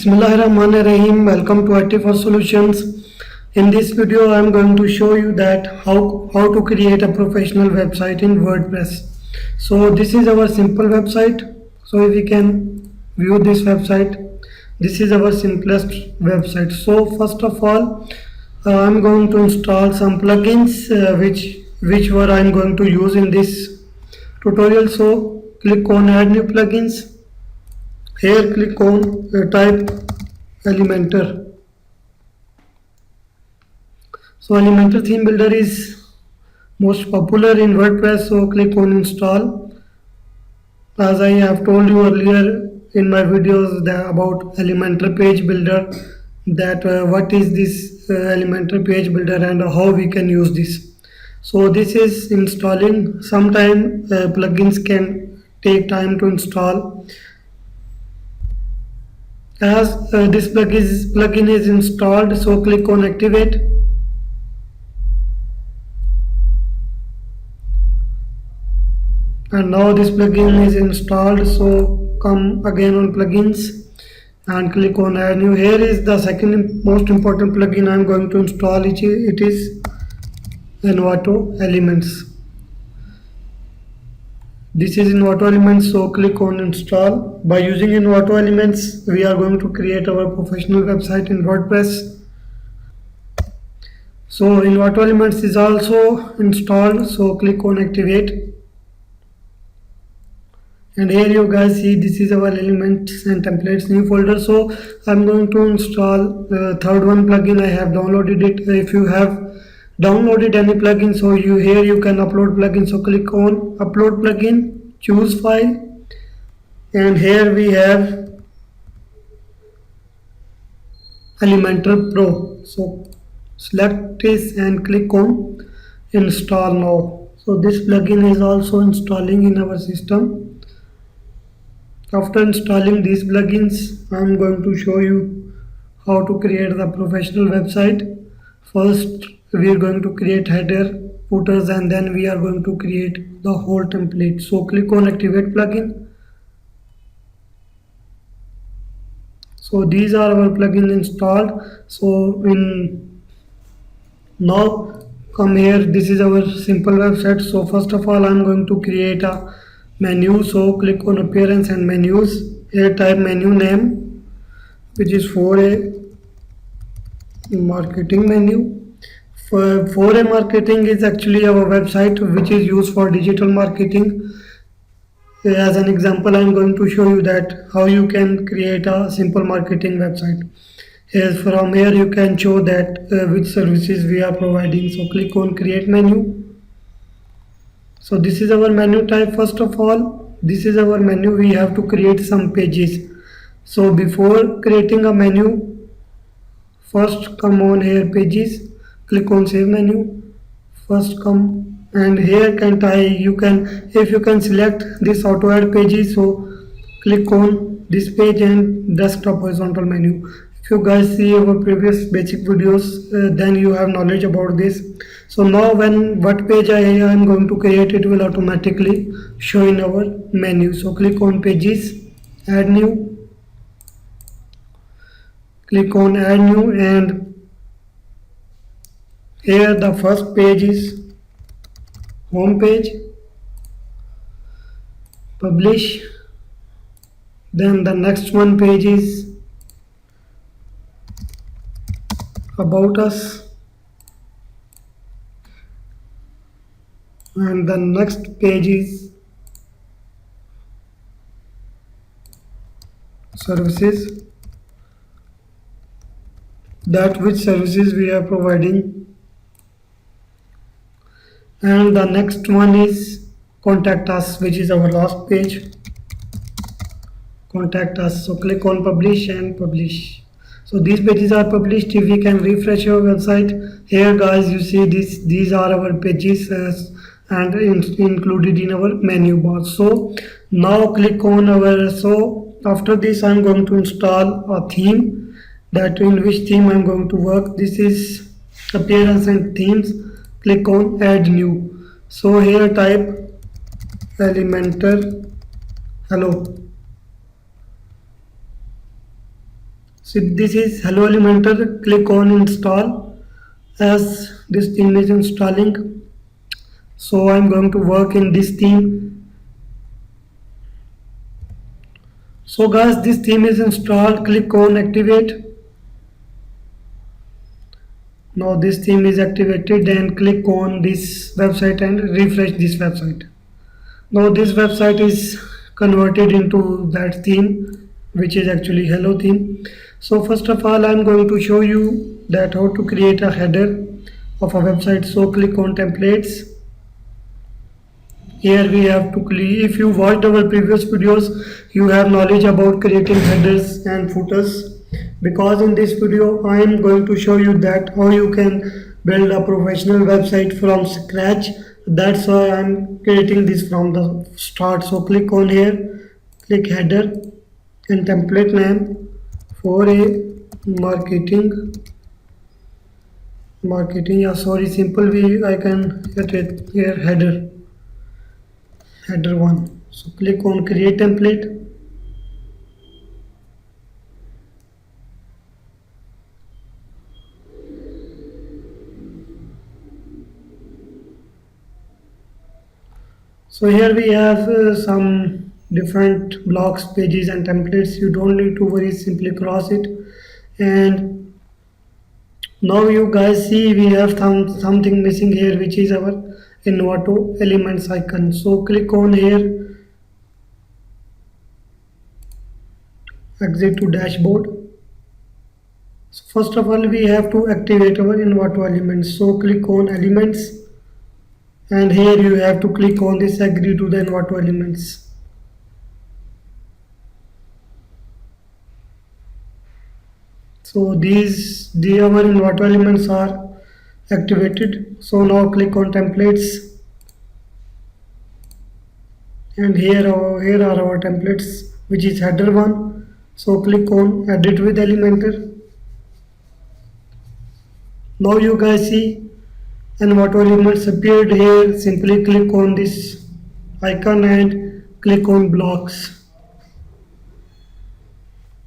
Bismillahirrahmanirrahim. Welcome to IT Solutions. In this video, I am going to show you that how to create a professional website in WordPress. So this is our simple website. So if we can view this website, this is our simplest website. So first of all, I am going to install some plugins which were I am going to use in this tutorial. So click on add new plugins. Here click on type Elementor. So Elementor theme builder is most popular in WordPress, so click on install. As I have told you earlier in my videos about Elementor page builder, that what is this Elementor page builder and how we can use this. So this is installing. Sometimes plugins can take time to install. As this plugin is installed, so click on activate. And now this plugin is installed, so come again on plugins and click on add new. Here is the second most important plugin I am going to install. It is Envato Elements. This is Envato Elements, so click on install. By using Envato Elements, we are going to create our professional website in WordPress. So Envato Elements is also installed, so click on activate. And here you guys see this is our elements and templates new folder. So I'm going to install third one plugin. I have downloaded it. If you have downloaded any plugin, so here you can upload plugin. So click on upload plugin, choose file, and here we have Elementor Pro. So select this and click on install now. So this plugin is also installing in our system. After installing these plugins, I am going to show you how to create the professional website. First, we are going to create header, footers, and then we are going to create the whole template. So click on activate plugin. So these are our plugins installed. So now come here. This is our simple website. So first of all, I am going to create a menu. So click on appearance and menus. Here type menu name, which is 4A marketing menu. For 4A marketing is actually our website which is used for digital marketing. As an example, I am going to show you that how you can create a simple marketing website. From here you can show that which services we are providing. So click on create menu. So this is our menu type. First of all, this is our menu. We have to create some pages. So before creating a menu, first come on here pages, click on save menu. First come and here if you can select this auto add pages, so click on this page and desktop horizontal menu. If you guys see our previous basic videos, then you have knowledge about this. So now what page I am going to create, it will automatically show in our menu. So click on pages, add new, click on add new, and here the first page is home page, publish, then the next one page is about us, and the next page is services, that which services we are providing, and the next one is contact us, which is our last page, contact us. So click on publish and publish. So these pages are published. If we can refresh our website, here guys you see these are our pages and included in our menu bar. So now click on so after this I'm going to install a theme, that in which theme I'm going to work. This is appearance and themes. Click on add new. So here type Elementor hello. So this is Hello Elementor. Click on install as this theme is installing. So I'm going to work in this theme. So guys, this theme is installed. Click on activate. Now this theme is activated, and click on this website and refresh this website. Now this website is converted into that theme, which is actually Hello theme. So first of all, I'm going to show you that how to create a header of a website. So click on templates. Here we have to click. If you watched our previous videos, you have knowledge about creating headers and footers. Because in this video, I am going to show you that how you can build a professional website from scratch. That's why I'm creating this from the start. So click on here, click header and template name for a marketing. Yeah, sorry, simple way I can get it here header 1. So click on create template. So here we have some different blocks, pages and templates. You don't need to worry, simply cross it. And now you guys see we have something missing here, which is our Envato elements icon. So click on here, exit to dashboard. So first of all, we have to activate our Envato elements. So click on elements, and here you have to click on this agree to the Envato elements. So the our Envato elements are activated. So now click on templates, and here are our templates, which is header 1. So click on edit with Elementor. Now you guys see Envato elements appeared here. Simply click on this icon and click on blocks.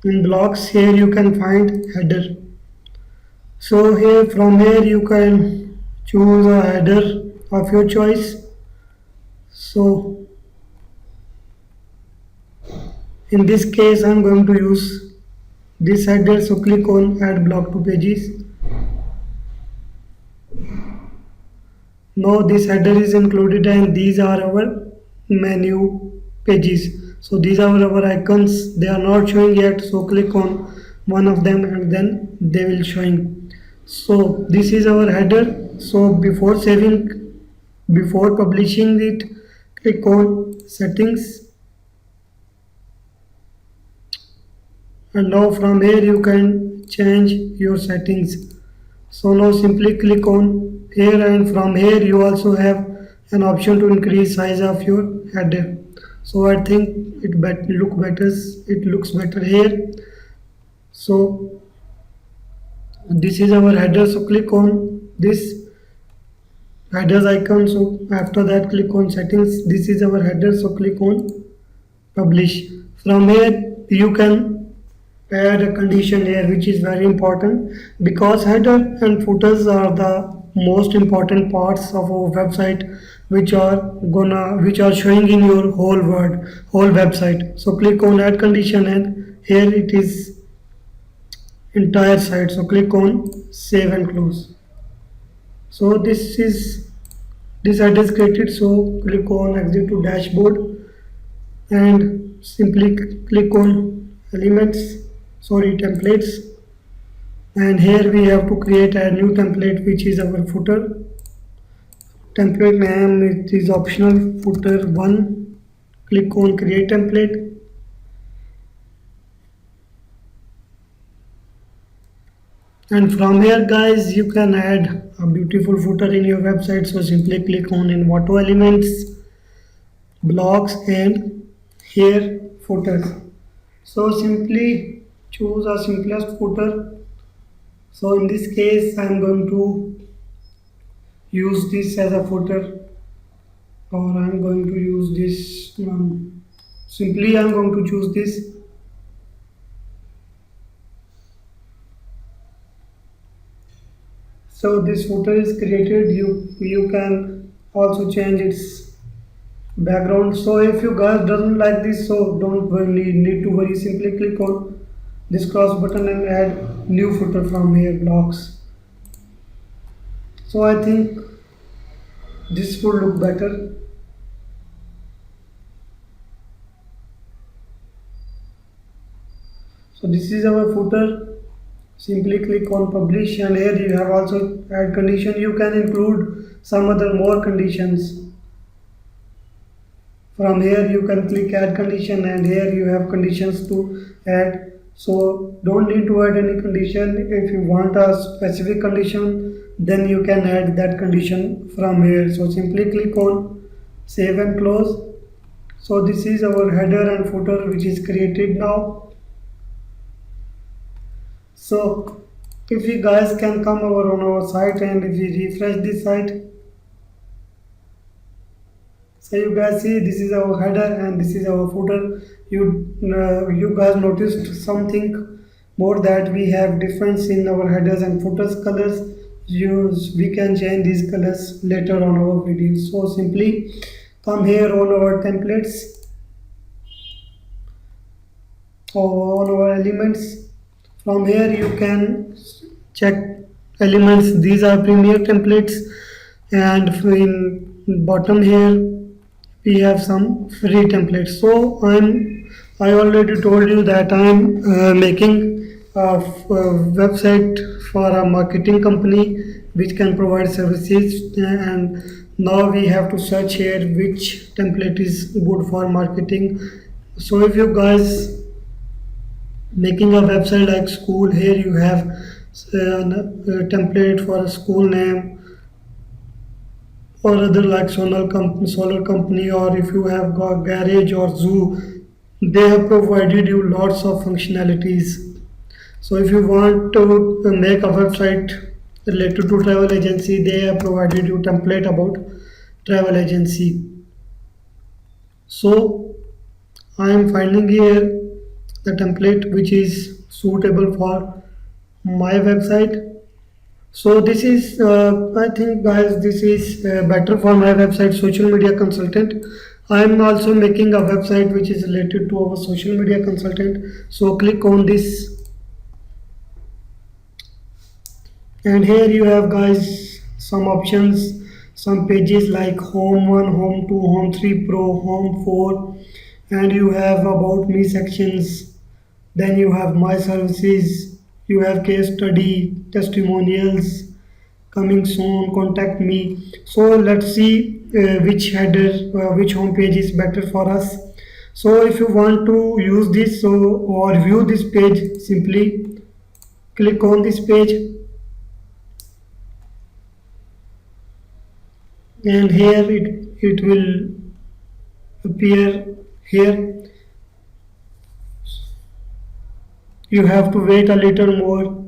In blocks, here you can find header. So here you can choose a header of your choice. So in this case, I'm going to use this header. So click on add block to pages. Now this header is included, and these are our menu pages. So these are our icons. They are not showing yet. So click on one of them and then they will showing. So this is our header. So before publishing it, click on settings, and now from here you can change your settings. So now simply click on here, and from here you also have an option to increase size of your header. So I think it looks better here. So this is our header. So click on this headers icon. So after that click on settings. This is our header. So click on publish. From here you can add a condition here, which is very important, because header and footers are the most important parts of our website, which are showing in your whole website. So click on add condition, and here it is entire site. So click on save and close. So this header is created. So click on exit to dashboard and simply click on templates, and here we have to create a new template, which is our footer. Template name, it is optional, footer 1. Click on create template, and from here guys you can add a beautiful footer in your website. So simply click on Envato elements, blocks, and here footers. So simply choose a simplest footer. So in this case I'm going to use this as a footer, or I'm going to use this simply I'm going to choose this. So this footer is created, you can also change its background. So if you guys doesn't like this, so don't need to worry, simply click on this cross button and add new footer from here blocks. So I think this would look better. So this is our footer. Simply click on publish, and here you have also add condition. You can include some other more conditions. From here you can click add condition, and here you have conditions to add. So don't need to add any condition. If you want a specific condition, then you can add that condition from here. So simply click on save and close. So this is our header and footer which is created now. So if you guys can come over on our site, and if we refresh this site, so you guys see this is our header and this is our footer. You guys noticed something more, that we have difference in our headers and footers colors. We can change these colors later on our video. So simply come here on our templates or on our elements. From here you can check elements. These are premier templates, and in bottom here we have some free templates. So I already told you that I'm making a website for a marketing company which can provide services, and now we have to search here which template is good for marketing. So if you guys making a website like school, here you have a template for a school name, or other like solar company, or if you have got garage or zoo, they have provided you lots of functionalities. So if you want to make a website related to travel agency, they have provided you template about travel agency. So I am finding here the template which is suitable for my website. So this is, I think guys, this is better for my website, social media consultant. I am also making a website which is related to our social media consultant. So click on this, and here you have guys some options, some pages like home 1, home 2, home 3 pro, home 4, and you have about me sections. Then you have my services, you have case study, testimonials, coming soon, contact me. So let's see which header, which home page is better for us. So if you want to use this, so or view this page, simply click on this page, and here it will appear here. You have to wait a little more.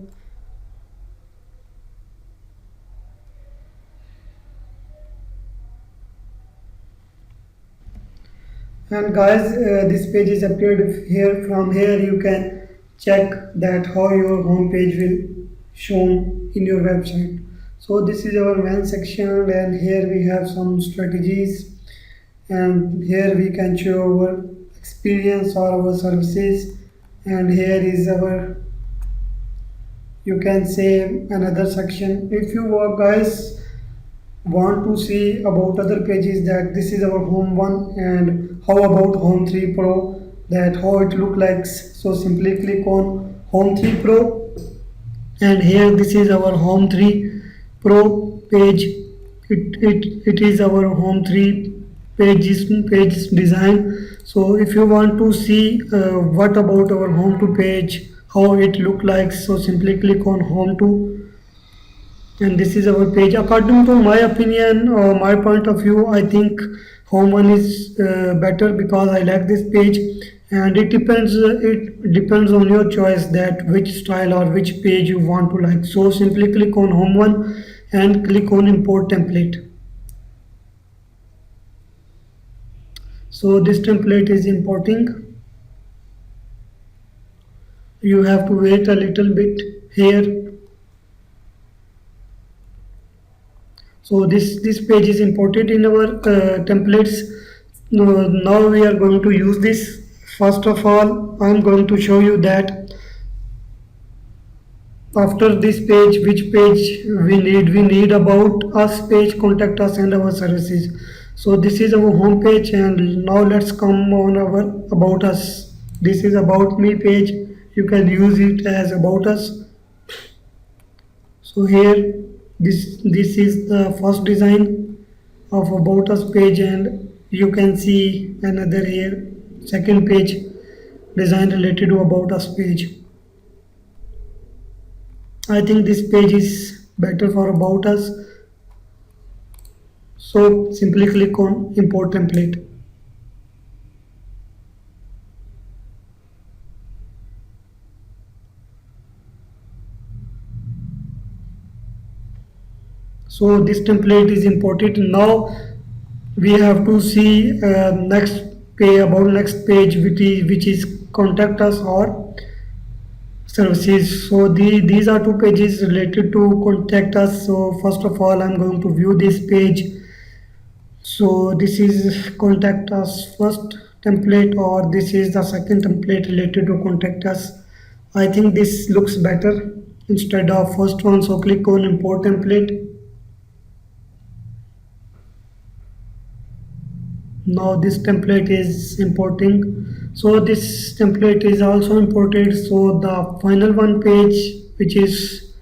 And guys, this page is appeared here. From here you can check that how your home page will shown in your website. So this is our main section, and here we have some strategies, and here we can show our experience or our services, and here is our, you can say, another section. If you guys want to see about other pages, that this is our home 1, and how about home 3 pro, that how it look like. So simply click on home 3 pro, and here this is our home 3 pro page. It is our home 3 page design. So if you want to see what about our home 2 page, how it look like, so simply click on home 2, and this is our page. According to my opinion or my point of view, I think home 1 is better, because I like this page, and it depends on your choice, that which style or which page you want to like. So simply click on home 1 and click on import template. So this template is importing. You have to wait a little bit here. So this page is imported in our templates. Now we are going to use this. First of all, I am going to show you that after this page, which page we need about us page, contact us, and our services. So this is our home page, and now let's come on our about us. This is about me page. You can use it as about us. So here, this is the first design of about us page, and you can see another here, second page design related to about us page. I think this page is better for about us. So simply click on import template. So this template is imported. Now we have to see next page, about next page, which is contact us or services. So these are two pages related to contact us. So first of all, I'm going to view this page. So this is contact us first template, or this is the second template related to contact us. I think this looks better instead of first one. So click on import template. Now this template is importing. So this template is also imported. So the final one page which is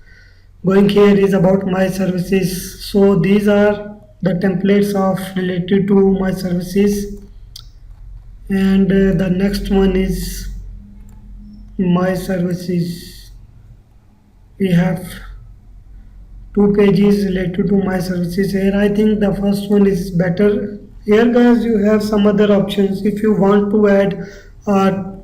going here is about my services. So these are the templates of related to my services, and the next one is my services. We have two pages related to my services here. I think the first one is better. Here guys, you have some other options. If you want to add a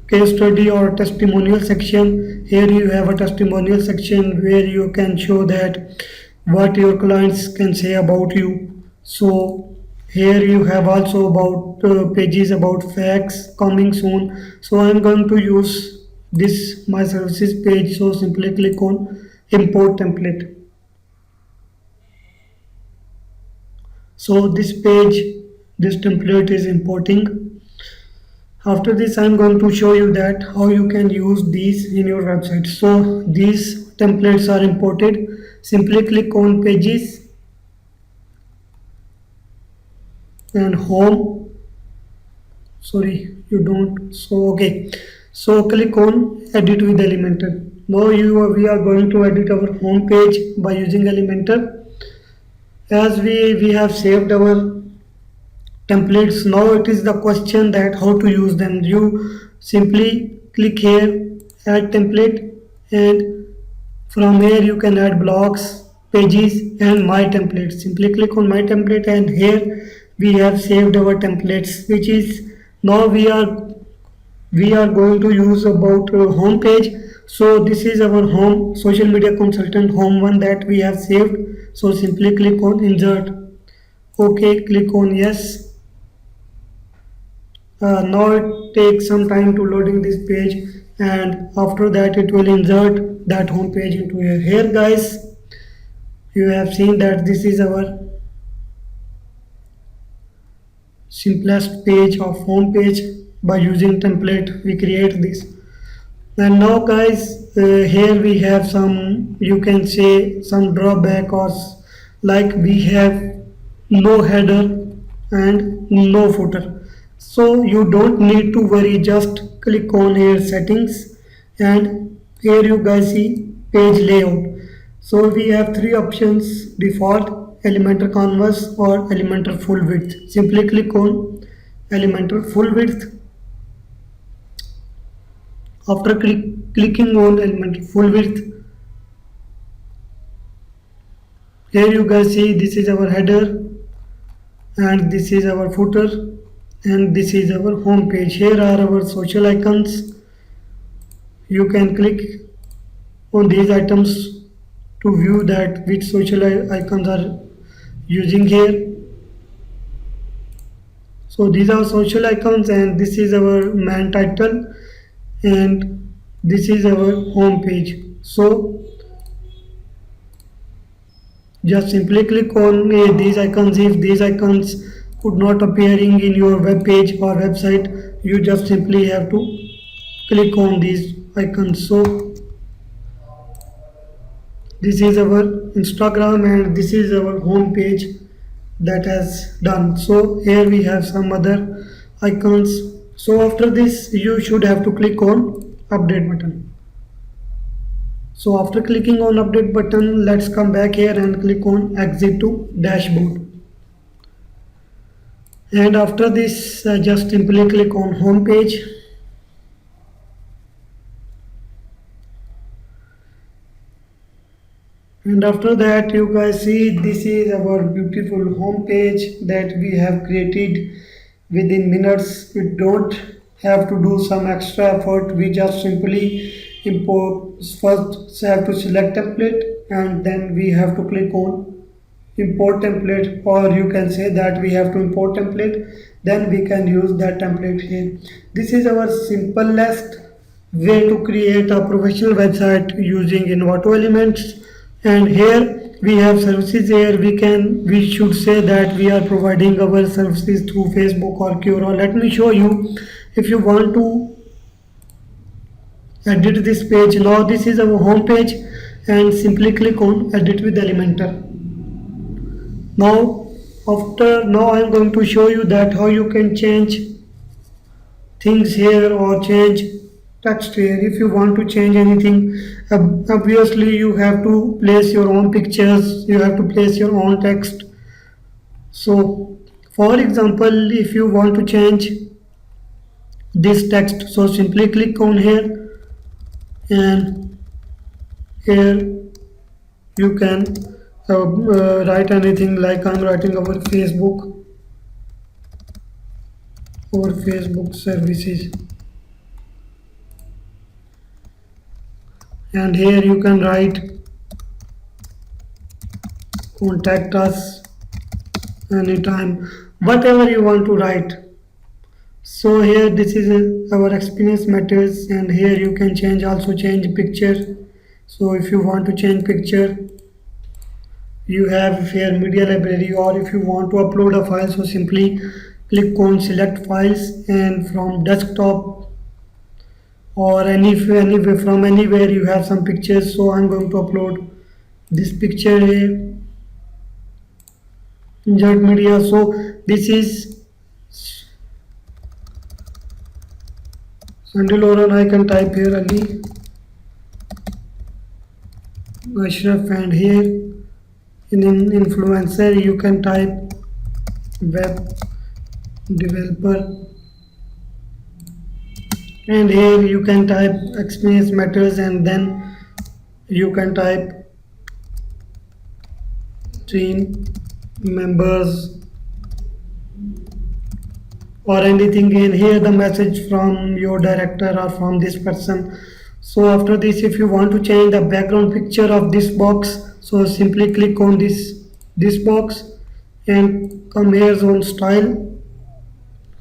case study or testimonial section, here you have a testimonial section where you can show that what your clients can say about you. So here you have also about pages about facts coming soon. So I'm going to use this my services page. So simply click on import template. So this page, this template is importing. After this, I'm going to show you that how you can use these in your website. So these templates are imported. Simply click on pages and home. Sorry, you don't. So okay. So click on edit with Elementor. Now we are going to edit our home page by using Elementor. As we have saved our templates, now it is the question that how to use them. You simply click here, add template, and from here you can add blocks, pages, and my template. Simply click on my template, and here we have saved our templates, which is now we are going to use about home page. So this is our home social media consultant home one that we have saved. So simply click on insert. Okay, click on yes. Now it takes some time to loading this page, and after that it will insert that home page into here. Here guys, you have seen that this is our simplest page of home page. By using template we create this. And now guys, here we have some, you can say, some drawback, or like we have no header and no footer. So you don't need to worry, just click on here settings, and here you guys see page layout. So we have three options: default, Elementor canvas, or Elementor full width. Simply click on Elementor full width. After clicking on Elementor full width, here you guys see this is our header, and this is our footer, and this is our home page. Here are our social icons. You can click on these items to view that which social icons are using here. So these are social icons, and this is our main title, and this is our home page. So Just simply click on these icons. If these icons could not appearing in your web page or website, you just simply have to click on these icons. So this is our Instagram and this is our home page that has done. So here we have some other icons. So after this you should have to click on update button. So after clicking on update button, let's come back here and click on exit to dashboard. And after this just simply click on home page. And after that you guys see this is our beautiful home page that we have created within minutes. We don't have to do some extra effort. We just simply import. First have to select template and then we have to click on import template, or you can say that we have to import template, then we can use that template here. This is our simplest way to create a professional website using Envato Elements. And here we have services. Here we should say that we are providing our services through Facebook or Quora. Let me show you. If you want to edit this page, now this is our home page, and simply click on edit with Elementor. Now I am going to show you that how you can change things here or change text here. If you want to change anything, obviously you have to place your own pictures, you have to place your own text. So for example, if you want to change this text, so simply click on here, and here you can write anything, like I'm writing our Facebook or Facebook services, and here you can write contact us anytime, whatever you want to write. So here this is our experience matters, and here you can change picture. So if you want to change picture, you have here media library, or if you want to upload a file, so simply click on select files, and from desktop or anywhere from anywhere you have some pictures. So I'm going to upload this picture here, insert media. So this is Sunday Lauren. I can type here Ali Ashraf, and here in influencer you can type web developer, and here you can type experience matters, and then you can type team members or anything, in here the message from your director or from this person. So after this, if you want to change the background picture of this box, so simply click on this box and come here on style.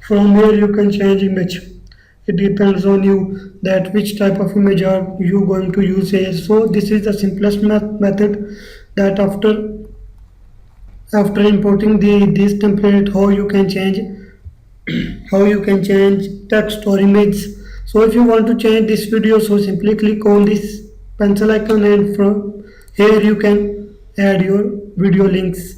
From here you can change image. It depends on you that which type of image are you going to use here. So this is the simplest method, that after importing this template, how you can change text or image. So if you want to change this video, so simply click on this pencil icon, and from here you can add your video links.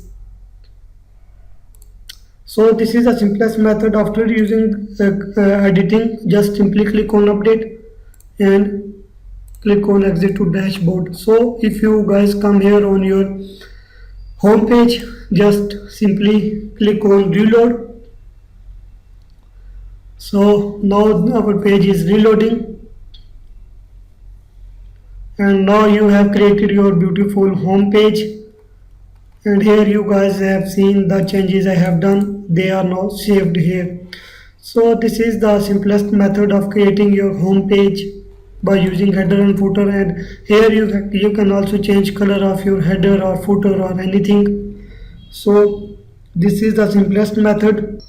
So this is the simplest method. After using editing, just simply click on update and click on exit to dashboard. So if you guys come here on your home page, just simply click on reload. So now our page is reloading, and now you have created your beautiful home page. And here you guys have seen the changes I have done, they are now saved here. So this is the simplest method of creating your home page by using header and footer. And here you can also change color of your header or footer or anything. So this is the simplest method.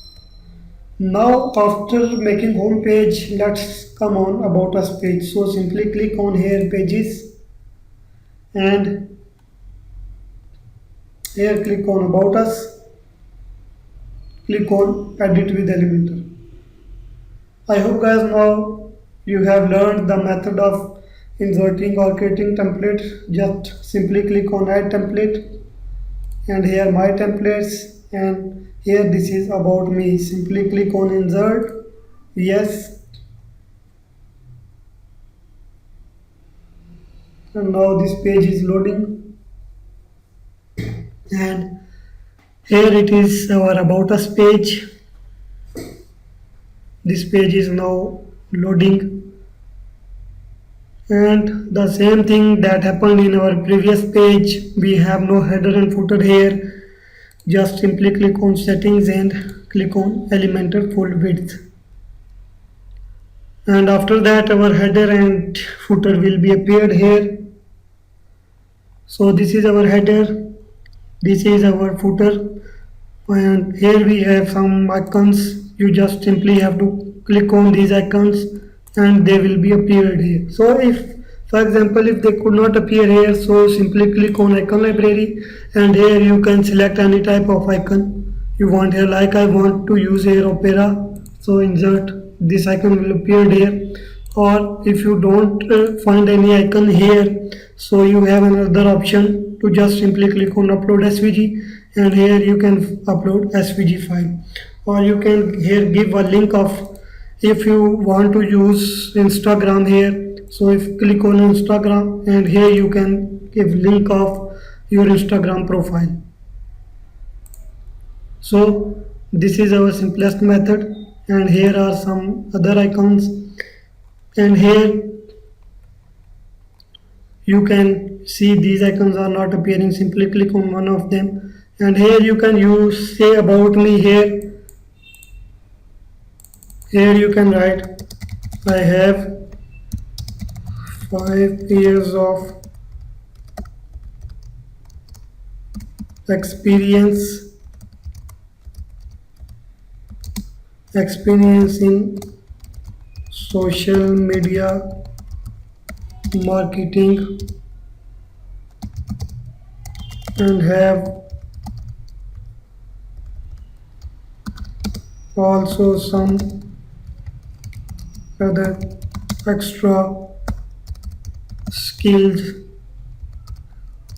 Now after making home page, let's come on about us page. So simply click on here pages, and Here click on about us, click on edit with Elementor. I hope guys now you have learned the method of inserting or creating template. Just simply click on add template and here my templates, and here this is about me. Simply click on insert, yes, and now this page is loading, and here it is our about us page. This page is now loading, and the same thing that happened in our previous page. We have no header and footer here. Just simply click on settings and click on Elementor full width, and after that our header and footer will be appeared here. So this is our header, this is our footer, and here we have some icons. You just simply have to click on these icons and they will be appeared here. So if, for example, if they could not appear here, so simply click on icon library, and here you can select any type of icon you want here. Like I want to use here opera, so insert, this icon will appear here. Or if you don't find any icon here, so you have another option to just simply click on upload svg, and here you can upload svg file. Or you can here give a link of, if you want to use Instagram here, so if click on Instagram, and here you can give link of your Instagram profile. So this is our simplest method, and here are some other icons, and here you can see these icons are not appearing. Simply click on one of them, and here you can use say about me here. Here you can write, I have 5 years of experience in social media marketing, and have also some other extra skills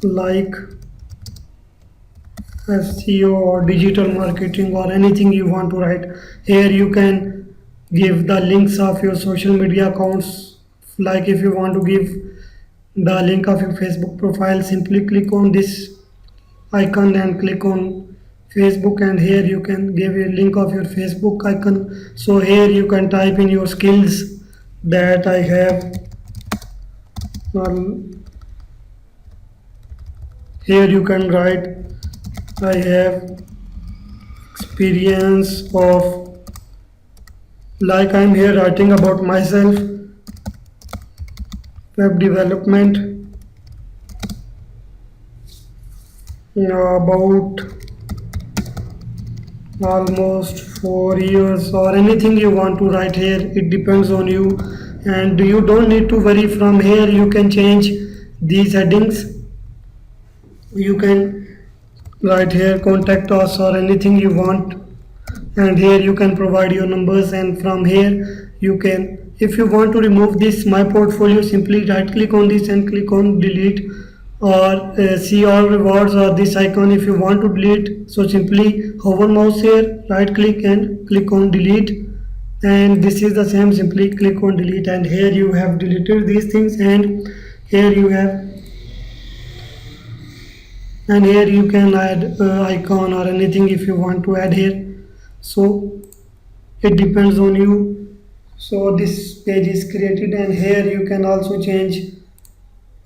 like SEO or digital marketing or anything you want to write. Here you can give the links of your social media accounts. Like if you want to give the link of your Facebook profile, simply click on this icon and click on Facebook, and here you can give a link of your Facebook icon. So here you can type in your skills that I have. Here you can write, I have experience of, like I'm here writing about myself, web development, about almost 4 years, or anything you want to write here. It depends on you, and you don't need to worry. From here you can change these headings. You can write here contact us or anything you want, and here you can provide your numbers, and from here you can, if you want to remove this my portfolio, simply right click on this and click on delete, or see all rewards or this icon. If you want to delete, so simply hover mouse here, right click and click on delete, and this is the same, simply click on delete, and here you have deleted these things, and here you have, and here you can add icon or anything if you want to add here. So it depends on you. So this page is created, and here you can also change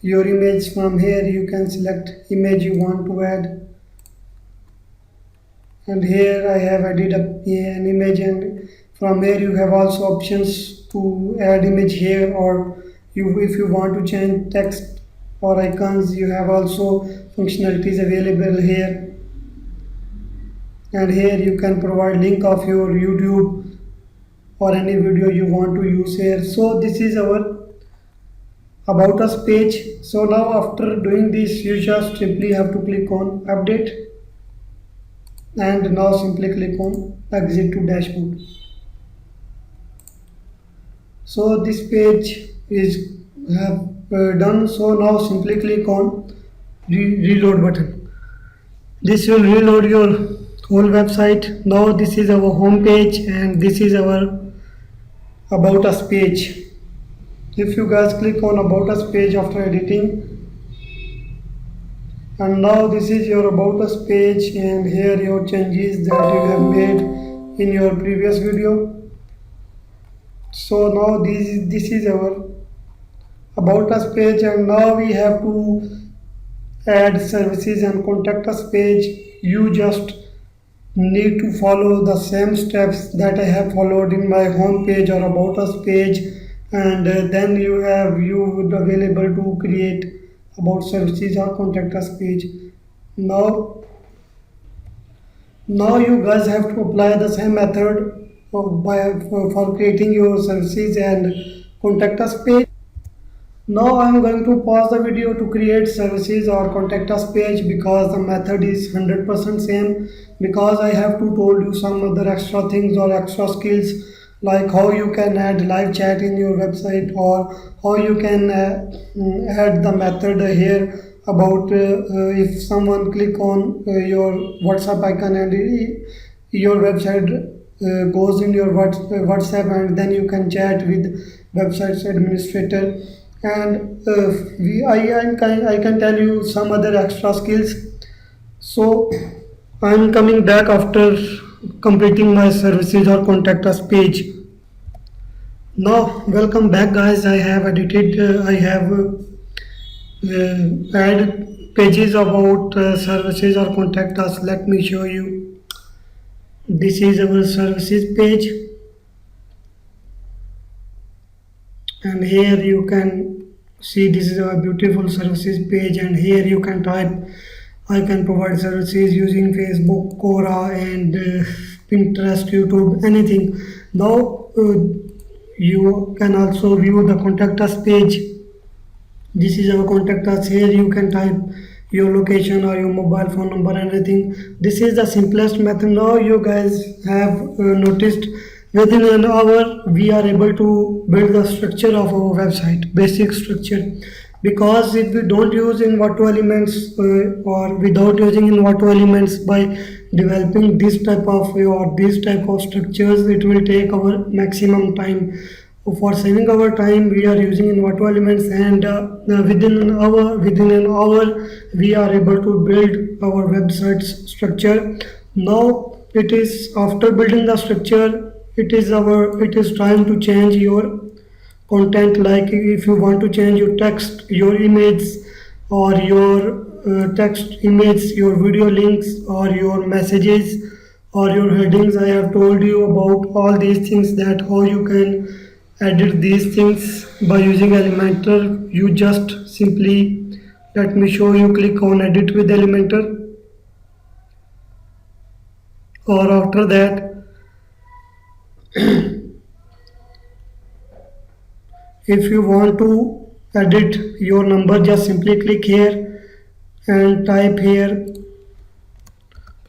your image. From here you can select image you want to add, and here I have added an image, and from here you have also options to add image here, or if you want to change text or icons, you have also functionalities available here, and here you can provide link of your YouTube or any video you want to use here. So this is our about us page. So now after doing this, you just simply have to click on update, and now simply click on exit to dashboard. So this page is have done. So now simply click on reload button. This will reload your whole website. Now this is our home page and this is our about us page. If you guys click on about us page after editing, and now this is your about us page, and here your changes that you have made in your previous video. So now this is our about us page, and now we have to add services and contact us page. You just need to follow the same steps that I have followed in my home page or about us page, and then you would available to create about services or contact us page. Now you guys have to apply the same method for creating your services and contact us page. Now I am going to pause the video to create services or contact us page, because the method is 100% same, because I have to told you some other extra things or extra skills, like how you can add live chat in your website, or how you can add the method here about if someone click on your WhatsApp icon, and your website goes in your WhatsApp, and then you can chat with website's administrator. And I can tell you some other extra skills. So I'm coming back after completing my services or contact us page. Now welcome back guys. I have edited I have add pages about services or contact us. Let me show you. This is our services page, and here you can see this is a beautiful services page, and here you can type I can provide services using Facebook, Quora, and Pinterest, YouTube, anything. Now you can also view the contact us page. This is our contact us. Here you can type your location or your mobile phone number, anything. This is the simplest method. Now you guys have noticed within an hour we are able to build the structure of our website, basic structure. Because if we don't use Envato Elements or without using Envato Elements, by developing this type of or these type of structures, it will take our maximum time. For saving our time, we are using Envato Elements, and within an hour we are able to build our website's structure. Now it is after building the structure, it is time to change your content. Like if you want to change your text, your image, or your text image, your video links, or your messages, or your headings. I have told you about all these things, that how you can edit these things by using Elementor. You just simply, let me show you, click on edit with Elementor, or after that if you want to edit your number, just simply click here and type here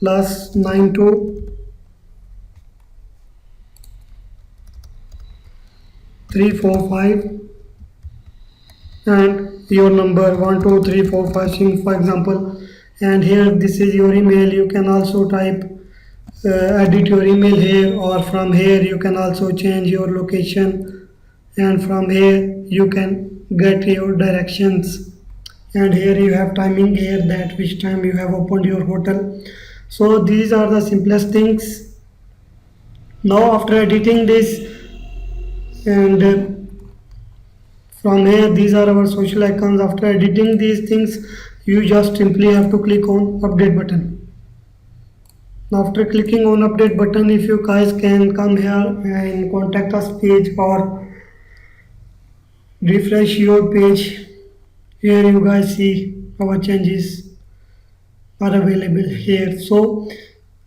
+92 345 and your number 12345, for example. And here this is your email. You can also type edit your email here, or from here you can also change your location, and from here you can get your directions. And here you have timing here, that which time you have opened your hotel. So these are the simplest things. Now after editing this, and from here these are our social icons. After editing these things, you just simply have to click on update button. After clicking on update button, if you guys can come here and contact us page or refresh your page, here you guys see our changes are available here. So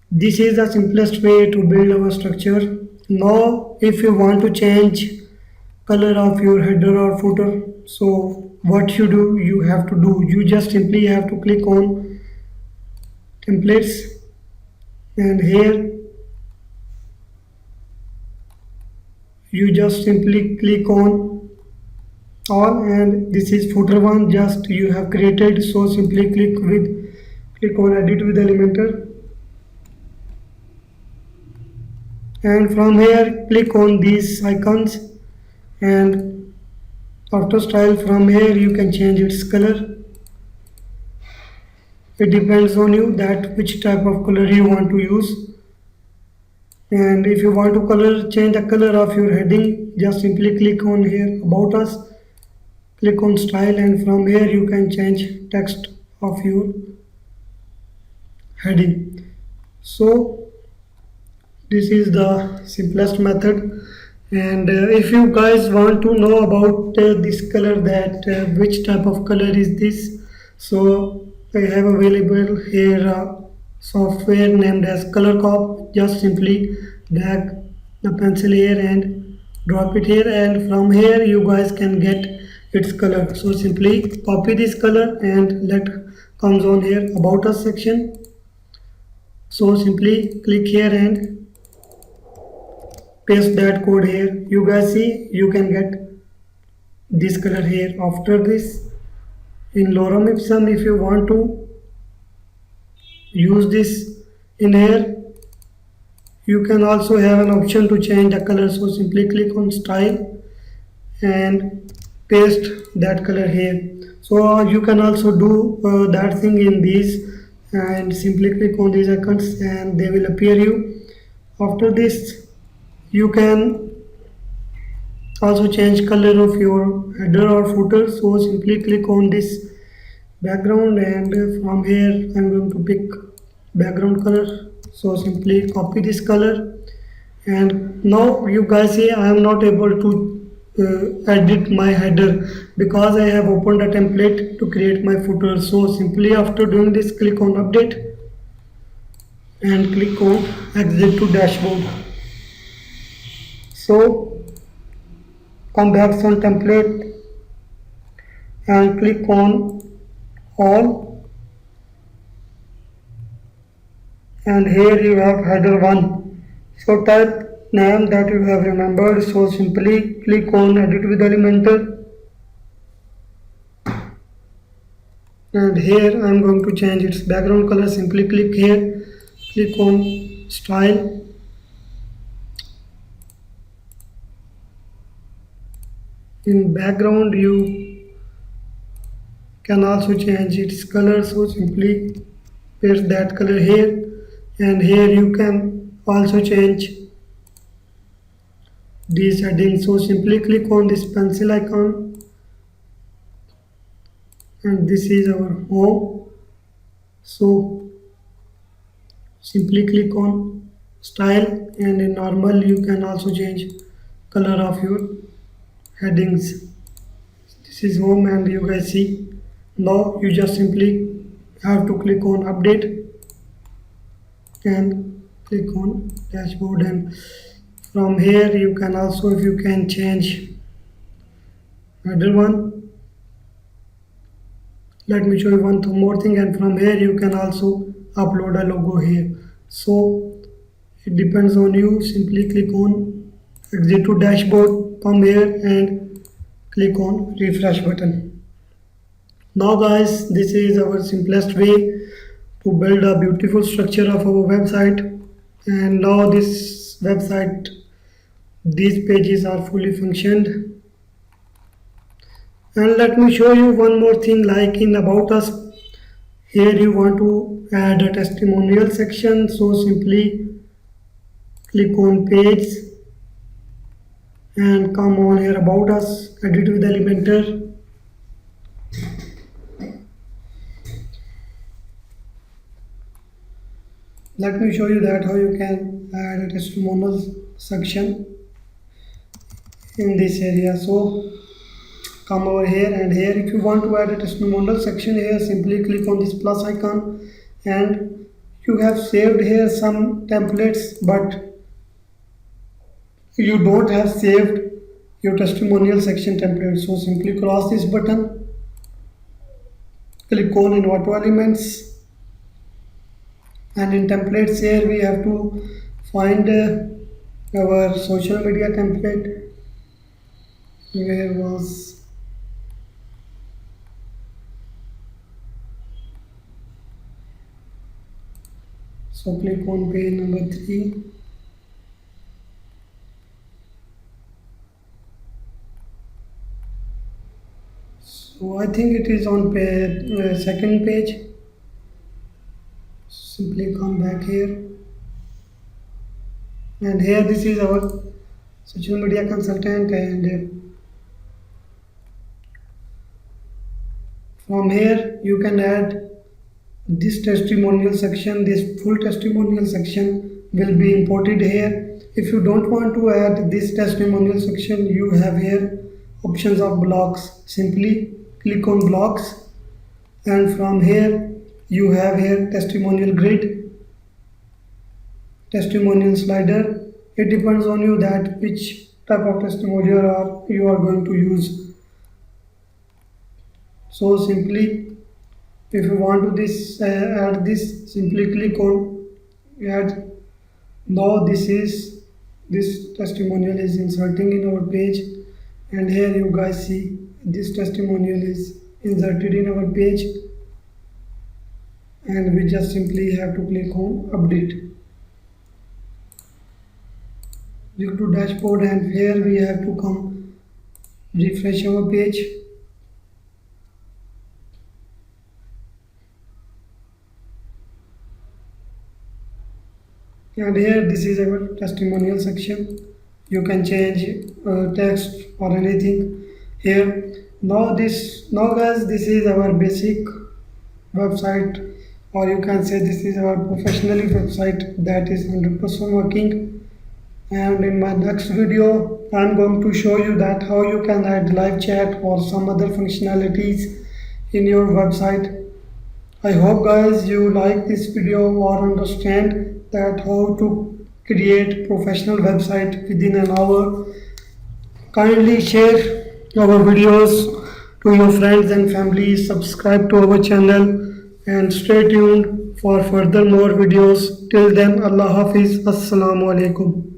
this is the simplest way to build our structure. Now if you want to change color of your header or footer, So what you have to do, you just simply have to click on templates, and here you just simply click on all, and this is footer one just you have created. So simply click on edit with Elementor, and from here click on these icons, and after style, from here you can change its color. It depends on you that which type of color you want to use. And if you want to change the color of your heading, just simply click on here about us, click on style, and from here you can change text of your heading. So this is the simplest method. And if you guys want to know about this color, that which type of color is this, so I have available here software named as ColorCop. Just simply drag the pencil here and drop it here, and from here you guys can get its color. So simply copy this color and let comes on here about us section. So simply click here and paste that code here. You guys see you can get this color here. After this, in lorem ipsum, if you want to use this in here, you can also have an option to change the color. So simply click on style and paste that color here. So you can also do that thing in these, and simply click on these icons and they will appear you. After this, you can also change color of your header or footer. So simply click on this background, and from here I'm going to pick background color. So simply copy this color, and now you guys see I am not able to edit my header because I have opened a template to create my footer. So simply after doing this, click on update and click on exit to dashboard. So come back on template and click on all, and here you have header 1. So type name that you have remembered. So simply click on edit with Elementor, and here I am going to change its background color. Simply click here, click on style, in background you can also change its color. So simply paste that color here, and here you can also change these headings. So simply click on this pencil icon, and this is our home. So simply click on style, and in normal you can also change color of your headings. This is home, and you guys see now you just simply have to click on update and click on dashboard, and from here you can also, if you can change header 1, let me show you one more thing, and from here you can also upload a logo here. So it depends on you. Simply click on exit to dashboard, come here and click on refresh button. Now guys, this is our simplest way to build a beautiful structure of our website. And now this website, these pages are fully functioned. And let me show you one more thing, like in about us, here you want to add a testimonial section. So simply click on page and come on here about us, edit with Elementor. Let me show you that how you can add a testimonial section in this area. So come over here, and here if you want to add a testimonial section, here simply click on this plus icon, and you have saved here some templates, but you don't have saved your testimonial section template. So simply cross this button, click on in auto elements, and in templates here we have to find our social media template. Where was, so click on page number 3. So I think it is on second page. Simply come back here, and here this is our social media consultant, and from here you can add this testimonial section. This full testimonial section will be imported here. If you don't want to add this testimonial section, you have here options of blocks. Simply click on blocks, and from here you have here testimonial grid, testimonial slider. It depends on you that which type of testimonial you are going to use. So simply, if you want to this add this, simply click on add. Now this testimonial is inserting in our page, and here you guys see this testimonial is inserted in our page, and we just simply have to click on update. Go to dashboard, and here we have to come refresh our page. And here this is our testimonial section. You can change text or anything here. Now guys, this is our basic website, or you can say this is our professionally website that is 100% working. And in my next video I'm going to show you that how you can add live chat or some other functionalities in your website. I hope guys you like this video or understand that how to create professional website within an hour. Kindly share our videos to your friends and family, subscribe to our channel, and stay tuned for further more videos. Till then, Allah Hafiz, Assalamu Alaikum.